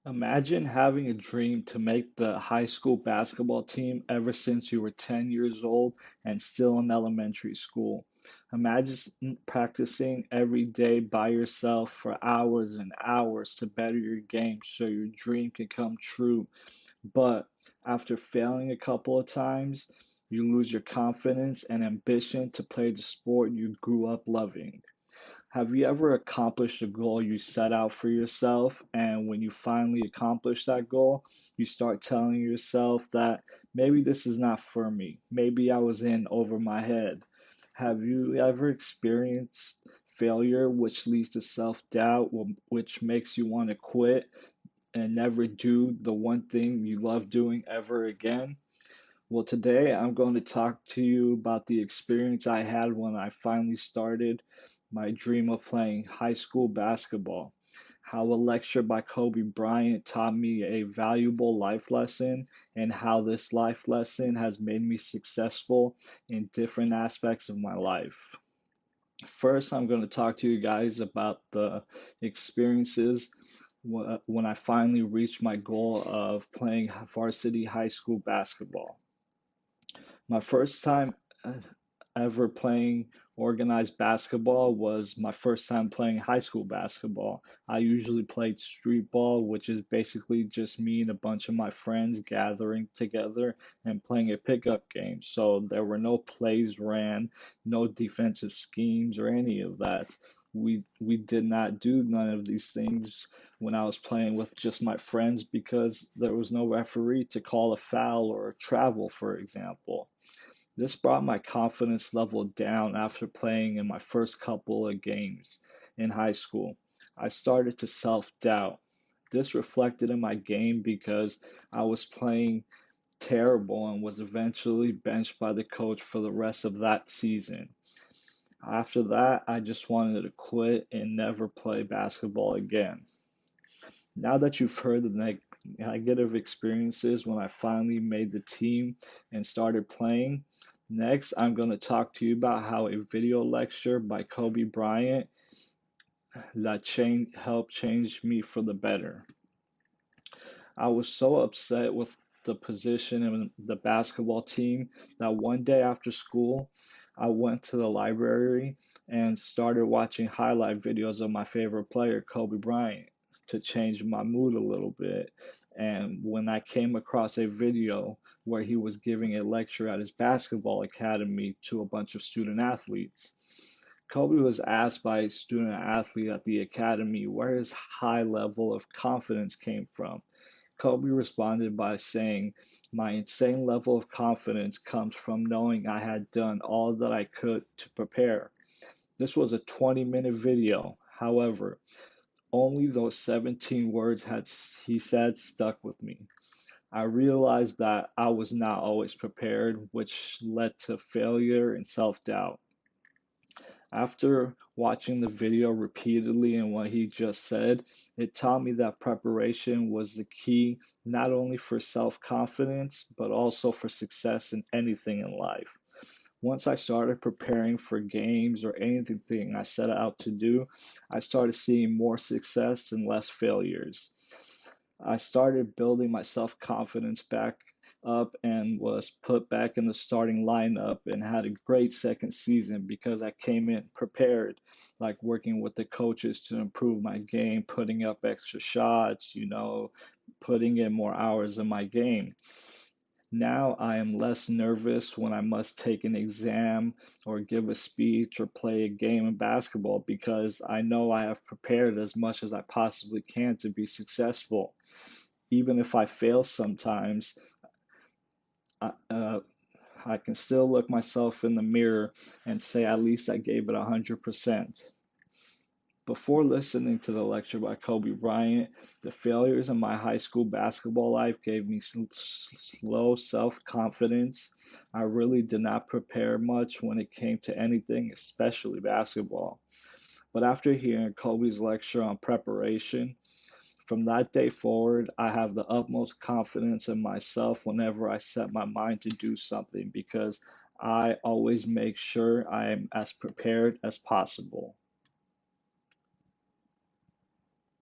Imagine having a dream to make the high school basketball team ever since you were 10 years old and still in elementary school. Imagine practicing every day by yourself for hours and hours to better your game so your dream can come true. But after failing a couple of times, you lose your confidence and ambition to play the sport you grew up loving. Have you ever accomplished a goal you set out for yourself, and when you finally accomplish that goal, you start telling yourself that maybe this is not for me? Maybe I was in over my head. Have you ever experienced failure, which leads to self-doubt, which makes you want to quit and never do the one thing you love doing ever again? Well, today I'm going to talk to you about the experience I had when I finally started my dream of playing high school basketball. How a lecture by Kobe Bryant taught me a valuable life lesson, and how this life lesson has made me successful in different aspects of my life. First, I'm going to talk to you guys about the experiences when I finally reached my goal of playing varsity high school basketball. My first time ever playing organized basketball was my first time playing high school basketball. I usually played street ball, which is basically just me and a bunch of my friends gathering together and playing a pickup game. So there were no plays ran, no defensive schemes or any of that. We did not do none of these things when I was playing with just my friends because there was no referee to call a foul or a travel, for example. This brought my confidence level down after playing in my first couple of games in high school. I started to self-doubt. This reflected in my game because I was playing terrible and was eventually benched by the coach for the rest of that season. After that, I just wanted to quit and never play basketball again. Now that you've heard the negative experiences when I finally made the team and started playing, next I'm going to talk to you about how a video lecture by Kobe Bryant helped change me for the better. I was so upset with the position in the basketball team that one day after school, I went to the library and started watching highlight videos of my favorite player, Kobe Bryant, to change my mood a little bit. And when I came across a video where he was giving a lecture at his basketball academy to a bunch of student athletes, Kobe was asked by a student athlete at the academy where his high level of confidence came from. Kobe responded by saying, "My insane level of confidence comes from knowing I had done all that I could to prepare." This was a 20-minute video. However, only those 17 words he said stuck with me. I realized that I was not always prepared, which led to failure and self-doubt. After watching the video repeatedly and what he just said, it taught me that preparation was the key not only for self-confidence, but also for success in anything in life. Once I started preparing for games or anything I set out to do, I started seeing more success and less failures. I started building my self-confidence back up and was put back in the starting lineup and had a great second season because I came in prepared, like working with the coaches to improve my game, putting up extra shots, putting in more hours in my game. Now I am less nervous when I must take an exam or give a speech or play a game of basketball because I know I have prepared as much as I possibly can to be successful. Even if I fail sometimes, I, uh, I can still look myself in the mirror and say at least I gave it 100%. Before listening to the lecture by Kobe Bryant, the failures in my high school basketball life gave me slow self-confidence. I really did not prepare much when it came to anything, especially basketball. But after hearing Kobe's lecture on preparation, from that day forward, I have the utmost confidence in myself whenever I set my mind to do something because I always make sure I am as prepared as possible.